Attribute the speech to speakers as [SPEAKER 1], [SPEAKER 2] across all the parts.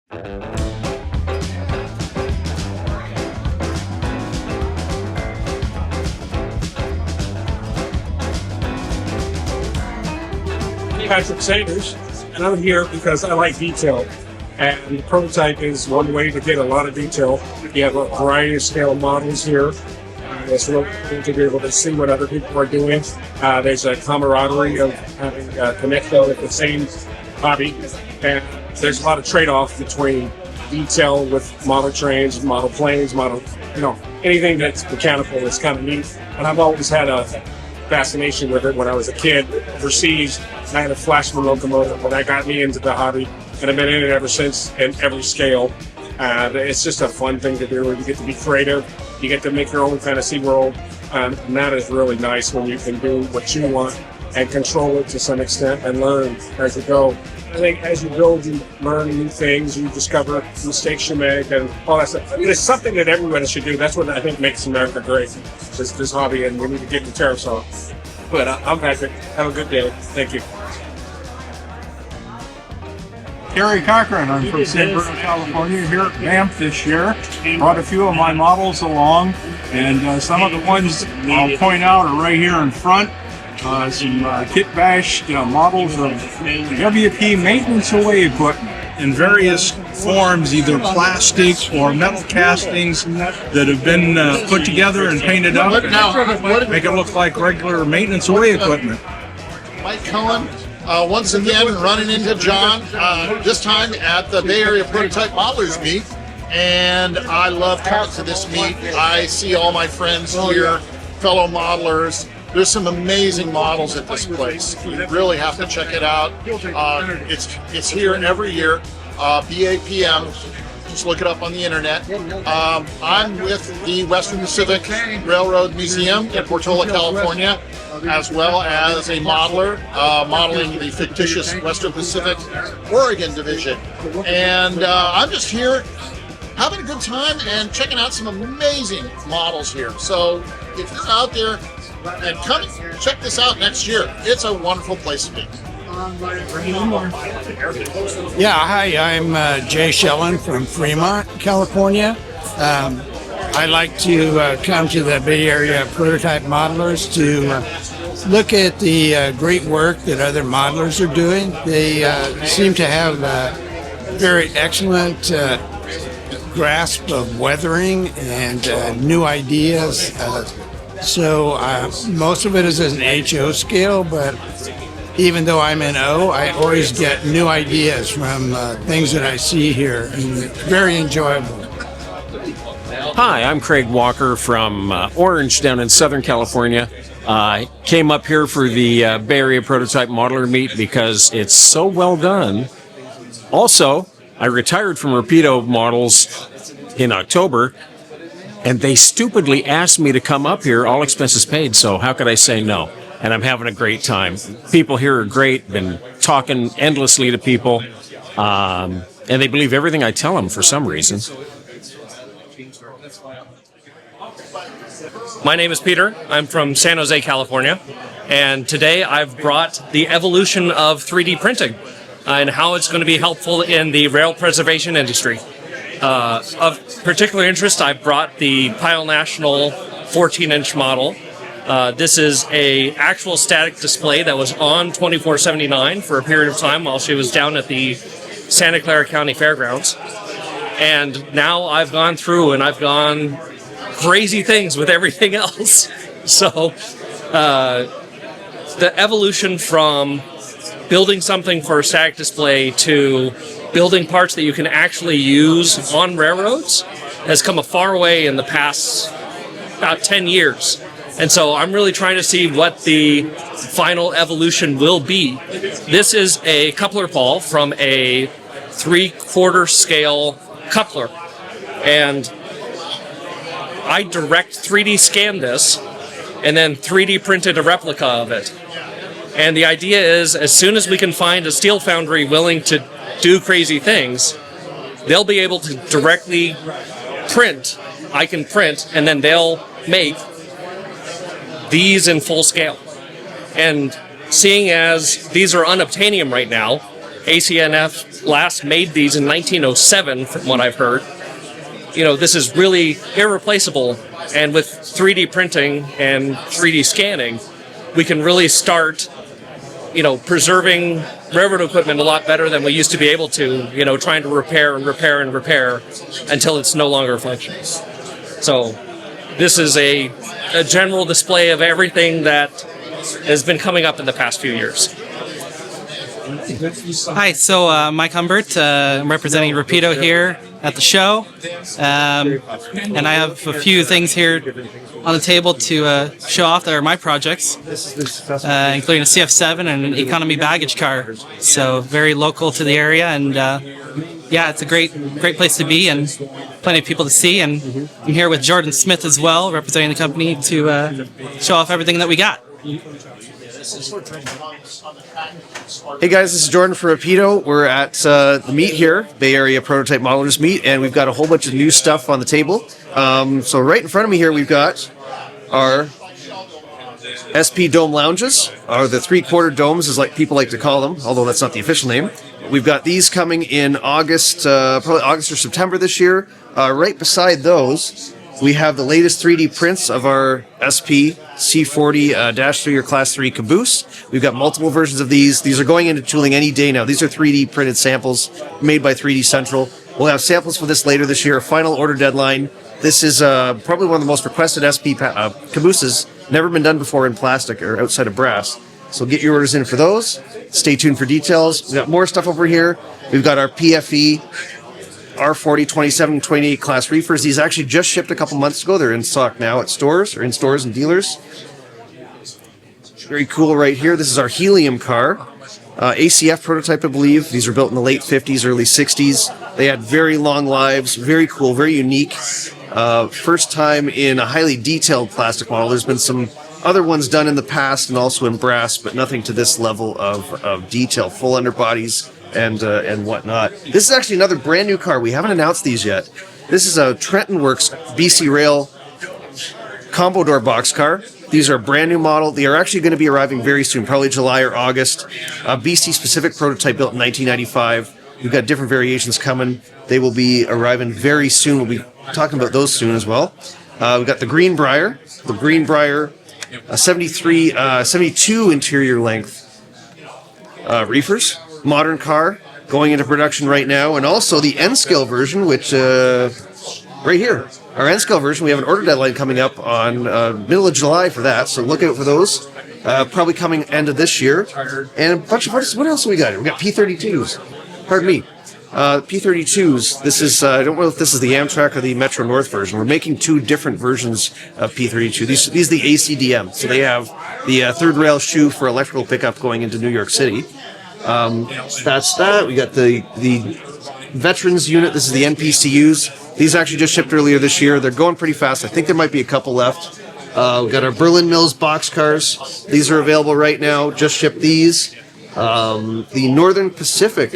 [SPEAKER 1] Patrick Sanders, and I'm here because I like detail. And the prototype is one way to get a lot of detail. You have a variety of scale models here. It's really cool to be able to see what other people are doing. There's a camaraderie of having connected with the same hobby. And there's a lot of trade-off between detail with model trains, model planes, anything that's mechanical is kind of neat. And I've always had a fascination with it when I was a kid overseas. I had a Flashman locomotive when that got me into the hobby, and I've been in it ever since in every scale. It's just a fun thing to do. You get to be creative. You get to make your own fantasy world, and that is really nice when you can do what you want and control it to some extent and learn as you go. I think as you build, you learn new things, you discover mistakes you make, and all that stuff. I mean, it's something that everybody should do. That's what I think makes America great, this hobby, and we need to get the tariffs off. But I'm Patrick. Have a good day. Thank you.
[SPEAKER 2] Gary Cochran, I'm from San Bernardino, California, here at Banff this year. Brought a few of my models along, and some of the ones I'll point out are right here in front. Some kit-bashed models of WP maintenance away equipment in various forms, either plastic or metal castings that have been put together and painted up and make it look like regular maintenance away equipment.
[SPEAKER 3] Mike Cohen, once again running into John, this time at the Bay Area Prototype Modelers Meet, and I love coming to this meet. I see all my friends here, fellow modelers. There's some amazing models at this place. You really have to check it out. It's here every year. BAPM. Just look it up on the internet. I'm with the Western Pacific Railroad Museum in Portola, California, as well as a modeler modeling the fictitious Western Pacific Oregon division. And I'm just here having a good time and checking out some amazing models here. So if you're out there, and come check this out next year. It's a wonderful place to be.
[SPEAKER 4] Yeah, hi, I'm Jay Schellen from Fremont, California. I like to come to the Bay Area Prototype Modelers to look at the great work that other modelers are doing. They seem to have a very excellent grasp of weathering and new ideas. So most of it is an HO scale, but even though I'm in O, I always get new ideas from things that I see here, and it's very enjoyable.
[SPEAKER 5] Hi, I'm Craig Walker from Orange down in Southern California. I came up here for the Bay Area Prototype Modeler Meet because it's so well done. Also, I retired from Rapido Models in October, and they stupidly asked me to come up here, all expenses paid, so how could I say no? And I'm having a great time. People here are great, been talking endlessly to people, and they believe everything I tell them for some reason.
[SPEAKER 6] My name is Peter. I'm from San Jose, California, and today I've brought the evolution of 3D printing and how it's going to be helpful in the rail preservation industry. Of particular interest, I brought the Pyle National 14-inch model. This is a actual static display that was on 2479 for a period of time while she was down at the Santa Clara County Fairgrounds. And now I've gone through and I've gone crazy things with everything else. So the evolution from building something for a static display to building parts that you can actually use on railroads has come a far way in the past about 10 years. And so I'm really trying to see what the final evolution will be. This is a coupler pawl from a 3/4 scale coupler. And I direct 3D scanned this and then 3D printed a replica of it. And the idea is, as soon as we can find a steel foundry willing to do crazy things, they'll be able to directly print. I can print, and then they'll make these in full scale. And seeing as these are unobtainium right now, ACNF last made these in 1907, from what I've heard. This is really irreplaceable. And with 3D printing and 3D scanning, we can really start, preserving railroad equipment a lot better than we used to be able to, trying to repair and repair and repair until it's no longer functional. So this is a general display of everything that has been coming up in the past few years.
[SPEAKER 7] Hi, so Mike Humbert, I'm representing Rapido here at the show, and I have a few things here on the table to show off that are my projects, including a CF7 and an economy baggage car. So very local to the area, and yeah, it's a great place to be and plenty of people to see. And I'm here with Jordan Smith as well, representing the company to show off everything that we got.
[SPEAKER 8] Hey guys, this is Jordan for Rapido. We're at the meet here, Bay Area Prototype Modelers Meet, and we've got a whole bunch of new stuff on the table. So right in front of me here, we've got our SP Dome Lounges, or the three-quarter domes, as people like to call them, although that's not the official name. We've got these coming in August, probably August or September this year. Right beside those, we have the latest 3D prints of our SP C40-3 or Class 3 caboose. We've got multiple versions of these. These are going into tooling any day now. These are 3D printed samples made by 3D Central. We'll have samples for this later this year, a final order deadline. This is probably one of the most requested SP cabooses, never been done before in plastic or outside of brass. So get your orders in for those. Stay tuned for details. We've got more stuff over here. We've got our PFE R40 27 28 class reefers. These actually just shipped a couple months ago. They're in stock now at stores, or in stores and dealers. Very cool right here. This is our helium car. ACF prototype, I believe. These were built in the late 50s, early 60s. They had very long lives. Very cool, very unique. First time in a highly detailed plastic model. There's been some other ones done in the past and also in brass, but nothing to this level of detail. Full underbodies and whatnot. This is actually another brand new car. We haven't announced these yet. This is a Trenton Works BC Rail combo door boxcar. These are a brand new model. They are actually going to be arriving very soon, probably July or August. A BC specific prototype built in 1995. We've got different variations coming. They will be arriving very soon. We'll be talking about those soon as well. We've got the Greenbrier. The Greenbrier 72 interior length reefers. Modern car going into production right now. And also the N-scale version, which right here. Our N-scale version, we have an order deadline coming up on middle of July for that, so look out for those. Probably coming end of this year. And a bunch of, what else have we got here? We got P32s. Pardon me. P32s, this is, I don't know if this is the Amtrak or the Metro North version. We're making two different versions of P32. These are the ACDM, so they have the third rail shoe for electrical pickup going into New York City. That's that. We got the veterans unit. This is the NPCUs. These actually just shipped earlier this year. They're going pretty fast. I think there might be a couple left. We've got our Berlin Mills boxcars. These are available right now. Just shipped these. The Northern Pacific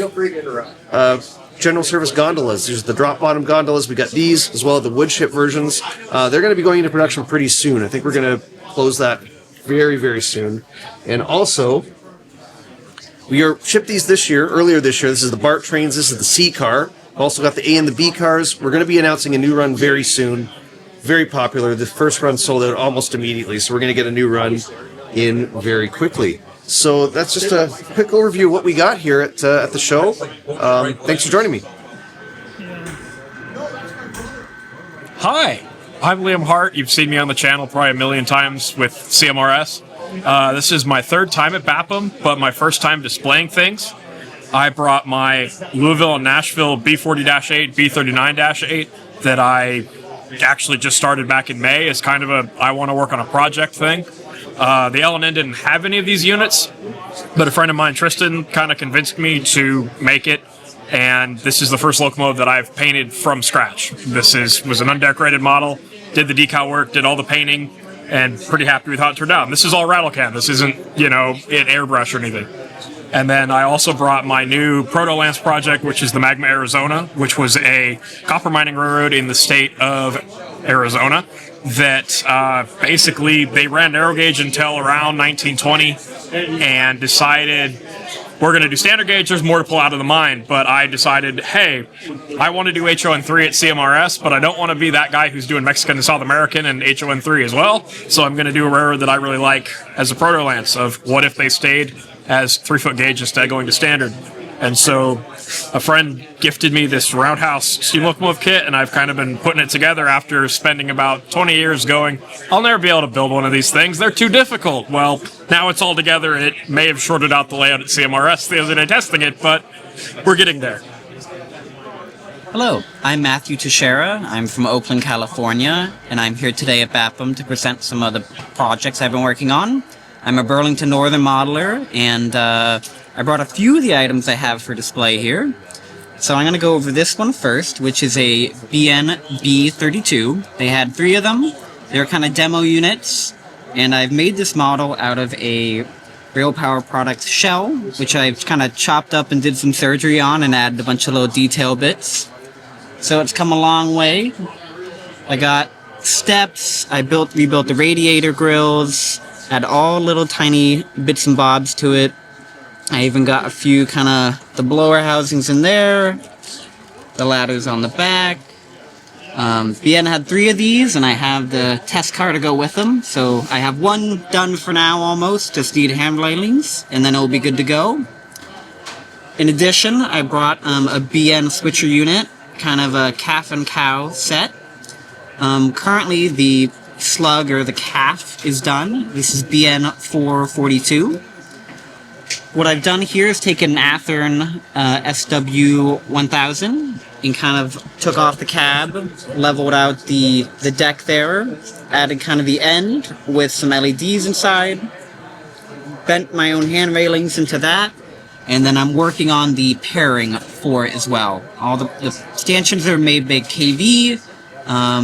[SPEAKER 8] General Service gondolas. There's the drop bottom gondolas. We got these as well as the wood chip versions. They're going to be going into production pretty soon. I think we're going to close that very, very soon. And also, we shipped these earlier this year. This is the BART trains. This is the C car. Also got the A and the B cars. We're going to be announcing a new run very soon. Very popular. The first run sold out almost immediately, so we're going to get a new run in very quickly. So that's just a quick overview of what we got here at the show. Thanks for joining me.
[SPEAKER 9] Hi, I'm Liam Hart. You've seen me on the channel probably a million times with CMRS. This is my third time at BAPM, but my first time displaying things. I brought my Louisville and Nashville B40-8, B39-8 that I actually just started back in May as kind of I want to work on a project thing. The L&N didn't have any of these units, but a friend of mine, Tristan, kind of convinced me to make it, and this is the first locomotive that I've painted from scratch. This was an undecorated model, did the decal work, did all the painting, and pretty happy with how it turned out. And this is all rattle can. This isn't, it airbrush or anything. And then I also brought my new Proto Lance project, which is the Magma Arizona, which was a copper mining railroad in the state of Arizona that basically they ran narrow gauge until around 1920 and decided we're going to do standard gauge. There's more to pull out of the mine. But I decided, hey, I want to do HON3 at CMRS, but I don't want to be that guy who's doing Mexican and South American and HON3 as well. So I'm going to do a railroad that I really like as a proto lance of what if they stayed as 3-foot gauge instead of going to standard. And so a friend gifted me this roundhouse steam locomotive kit, and I've kind of been putting it together after spending about 20 years going, I'll never be able to build one of these things. They're too difficult. Well, now it's all together, and it may have shorted out the layout at CMRS the other day testing it, but we're getting there.
[SPEAKER 10] Hello, I'm Matthew Teixeira. I'm from Oakland, California, and I'm here today at BAPM to present some of the projects I've been working on. I'm a Burlington Northern modeler, and I brought a few of the items I have for display here. So I'm going to go over this one first, which is a BNB32. They had 3 of them. They're kind of demo units, and I've made this model out of a Rail Power Products shell, which I've kind of chopped up and did some surgery on and added a bunch of little detail bits. So it's come a long way. I got steps, I rebuilt the radiator grills, add all little tiny bits and bobs to it. I even got a few kind of the blower housings in there, the ladders on the back. BN had 3 of these, and I have the test car to go with them. So I have one done for now almost, just need hand railings, and then it'll be good to go. In addition, I brought a BN switcher unit, kind of a calf and cow set. Currently the slug or the calf is done. This is BN 442. What I've done here is taken an Athearn SW1000 and kind of took off the cab, leveled out the deck there, added kind of the end with some LEDs inside, bent my own hand railings into that, and then I'm working on the pairing for it as well. All the stanchions are made by KV,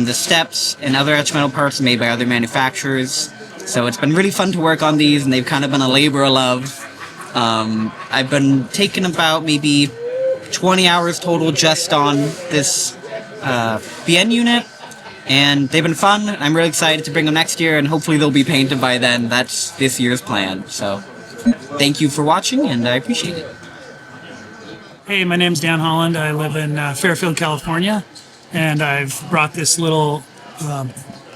[SPEAKER 10] the steps and other instrumental parts are made by other manufacturers. So it's been really fun to work on these, and they've kind of been a labor of love. I've been taking about maybe 20 hours total just on this BN unit, and they've been fun. I'm really excited to bring them next year, and hopefully they'll be painted by then. That's this year's plan. So thank you for watching, and I appreciate it.
[SPEAKER 11] Hey, my name's Dan Holland. I live in Fairfield, California, and I've brought this little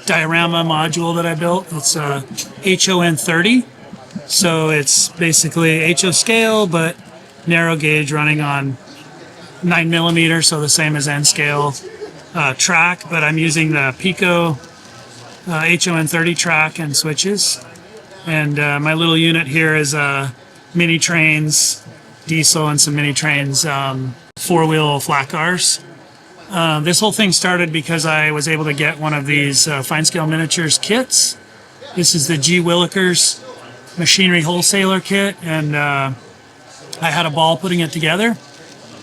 [SPEAKER 11] diorama module that I built. It's a HON30. So it's basically HO scale, but narrow gauge running on 9mm, so the same as N scale track, but I'm using the Pico HON30 track and switches. And my little unit here is mini trains, diesel, and some mini trains, 4-wheel flat cars. This whole thing started because I was able to get one of these fine scale miniatures kits. This is the G. Willikers machinery wholesaler kit, and I had a ball putting it together.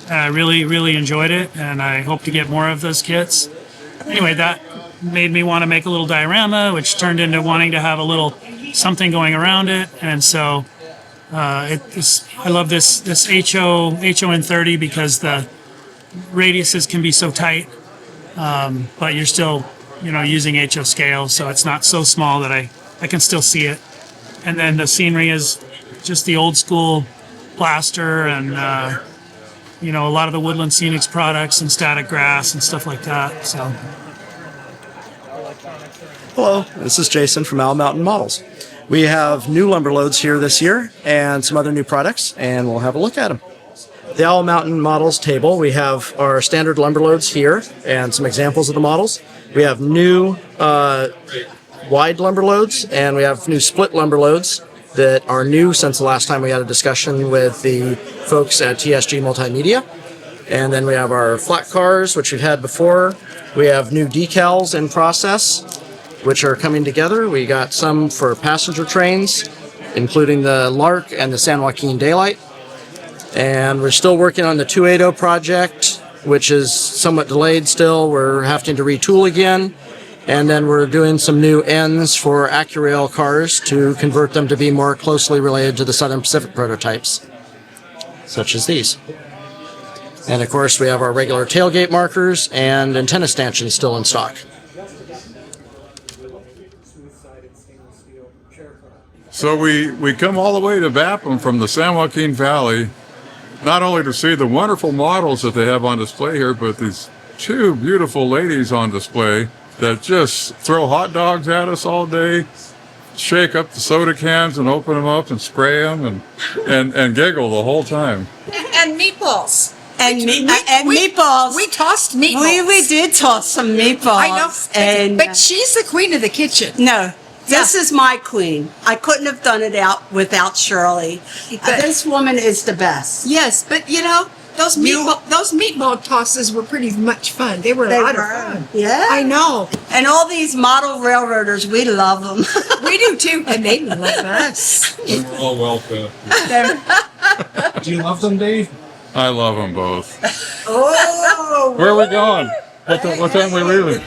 [SPEAKER 11] I really enjoyed it, and I hope to get more of those kits. Anyway, that made me want to make a little diorama, which turned into wanting to have a little something going around it. And so I love this HON30 because the radiuses can be so tight, but you're still using HO scale, so it's not so small that I can still see it. And then the scenery is just the old school plaster and a lot of the Woodland Scenics products and static grass and stuff like that. So,
[SPEAKER 12] hello, this is Jason from Owl Mountain Models. We have new lumber loads here this year and some other new products, and we'll have a look at them. The Owl Mountain Models table, we have our standard lumber loads here and some examples of the models. We have new wide lumber loads, and we have new split lumber loads that are new since the last time we had a discussion with the folks at TSG Multimedia. And then we have our flat cars, which we've had before. We have new decals in process, which are coming together. We got some for passenger trains, including the Lark and the San Joaquin Daylight. And we're still working on the 280 project, which is somewhat delayed still. We're having to retool again. And then we're doing some new ends for AccuRail cars to convert them to be more closely related to the Southern Pacific prototypes, such as these. And of course, we have our regular tailgate markers and antenna stanchions still in stock.
[SPEAKER 13] So we come all the way to BAPM from the San Joaquin Valley, not only to see the wonderful models that they have on display here, but these two beautiful ladies on display that just throw hot dogs at us all day, shake up the soda cans and open them up and spray them and giggle the whole time.
[SPEAKER 14] And meatballs.
[SPEAKER 15] And meatballs.
[SPEAKER 14] We tossed meatballs.
[SPEAKER 15] We did toss some meatballs.
[SPEAKER 14] I know, but she's the queen of the kitchen.
[SPEAKER 15] No, this is my queen. I couldn't have done it without Shirley. This woman is the best.
[SPEAKER 14] Yes, but you know, those meatball tosses were pretty much fun. They were a lot of fun.
[SPEAKER 15] Yeah.
[SPEAKER 14] I know.
[SPEAKER 15] And all these model railroaders, we love them.
[SPEAKER 14] We do too, and they love us.
[SPEAKER 13] They're all well fed.
[SPEAKER 1] Do you love them, Dave?
[SPEAKER 13] I love them both.
[SPEAKER 15] Oh.
[SPEAKER 13] Where are we going? What time are we leaving?